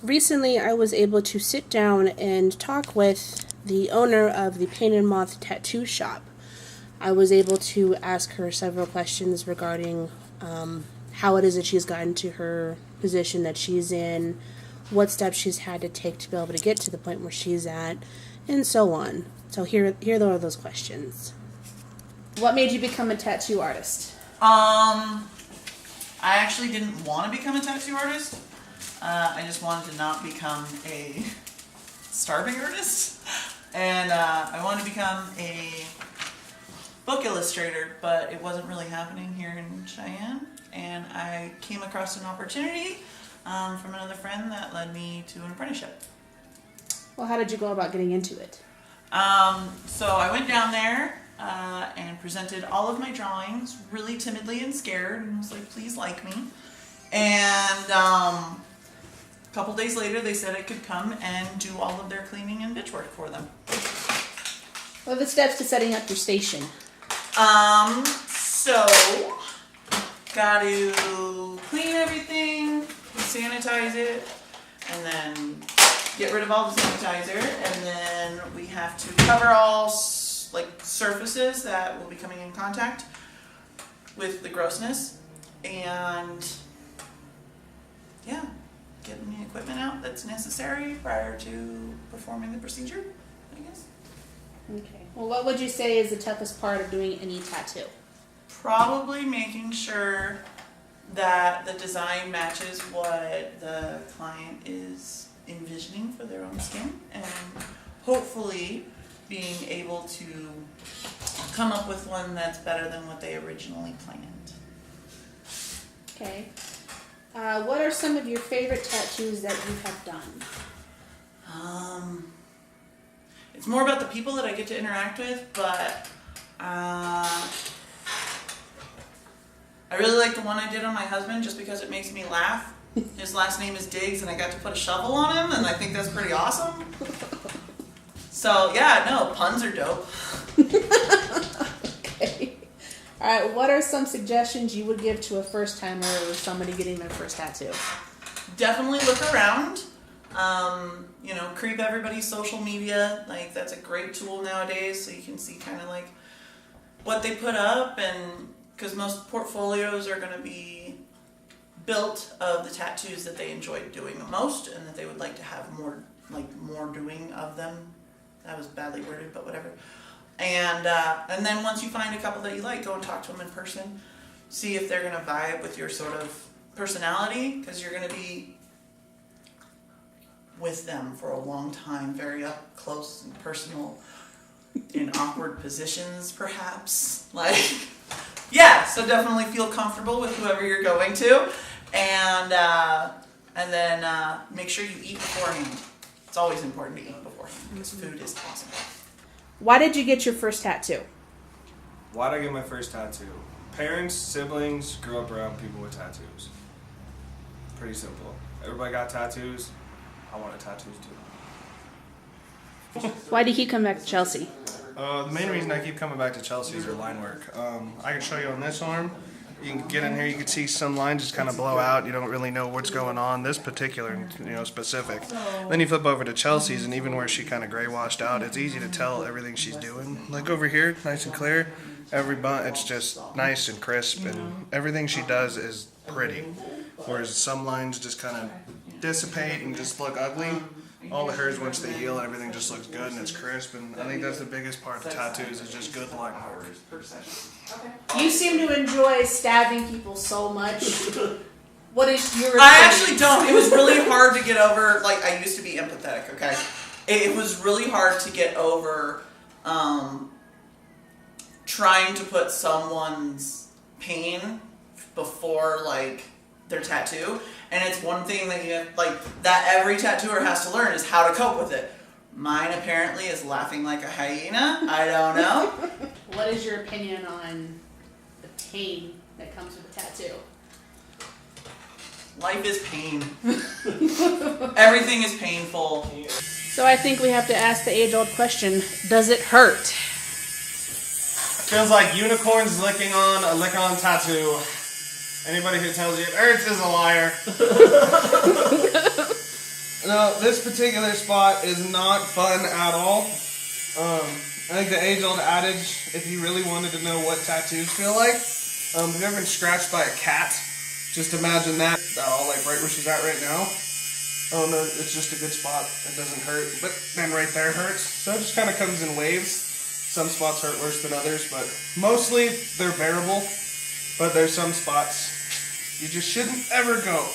recently I was able to sit down and talk with the owner of the Painted Moth tattoo shop. I was able to ask her several questions regarding how it is that she's gotten to her position that she's in, what steps she's had to take to be able to get to the point where she's at, and so on. So here are those questions. What made you become a tattoo artist? I actually didn't want to become a tattoo artist. I just wanted to not become a starving artist. And I wanted to become a book illustrator, but it wasn't really happening here in Cheyenne. And I came across an opportunity from another friend that led me to an apprenticeship. Well, how did you go about getting into it? So I went down there and presented all of my drawings, really timidly and scared, and was like, please like me. And a couple days later, they said I could come and do all of their cleaning and bitch work for them. What are the steps to setting up your station? So got to clean everything, sanitize it, and then get rid of all the sanitizer, and then we have to cover all surfaces that will be coming in contact with the grossness, and yeah, getting the equipment out that's necessary prior to performing the procedure, I guess. Okay. Well, what would you say is the toughest part of doing any tattoo? Probably making sure that the design matches what the client is envisioning for their own skin, and hopefully being able to come up with one that's better than what they originally planned. Okay. What are some of your favorite tattoos that you have done? It's more about the people that I get to interact with, but I really like the one I did on my husband just because it makes me laugh. His last name is Diggs, and I got to put a shovel on him, and I think that's pretty awesome. So, yeah, no, puns are dope. Okay. All right, what are some suggestions you would give to a first-timer or somebody getting their first tattoo? Definitely look around. Creep everybody's social media. Like, that's a great tool nowadays, so you can see kind of like what they put up, and because most portfolios are going to be built of the tattoos that they enjoyed doing the most and that they would like to have more doing of them. That was badly worded, but whatever. And then once you find a couple that you like, go and talk to them in person. See if they're going to vibe with your sort of personality, because you're going to be with them for a long time, very up close and personal, in awkward positions perhaps. So definitely feel comfortable with whoever you're going to, and then make sure you eat beforehand. It's always important to eat beforehand because food is awesome. Why did you get your first tattoo? Why did I get my first tattoo? Parents, siblings, grew up around people with tattoos. Pretty simple. Everybody got tattoos. I wanted tattoos too. Why do you keep coming back to Chelsea? The main reason I keep coming back to Chelsea is their line work. I can show you on this arm. You can get in here, you can see some lines just kind of blow out. You don't really know what's going on. This particular, specific. Then you flip over to Chelsea's, and even where she kind of gray washed out, it's easy to tell everything she's doing. Like over here, nice and clear. Every bun, it's just nice and crisp, and everything she does is pretty. Whereas some lines just kind of dissipate and just look ugly. All of hers, once they heal, everything just looks good and it's crisp, and I think that's the biggest part of tattoos is just good line work. You seem to enjoy stabbing people so much. What is your I actually don't. It was really hard to get over. I used to be empathetic, okay? It was really hard to get over trying to put someone's pain before, their tattoo. And it's one thing that that every tattooer has to learn is how to cope with it. Mine apparently is laughing like a hyena. I don't know. What is your opinion on the pain that comes with a tattoo? Life is pain. Everything is painful. So I think we have to ask the age-old question, does it hurt? Feels like unicorns licking on a lick-on tattoo. Anybody who tells you it hurts is a liar. No, this particular spot is not fun at all. I think the age-old adage, if you really wanted to know what tattoos feel like, have you ever been scratched by a cat? Just imagine that, like right where she's at right now. Oh no, it's just a good spot. It doesn't hurt, but then right there hurts. So it just kind of comes in waves. Some spots hurt worse than others, but mostly they're bearable. But there's some spots you just shouldn't ever go.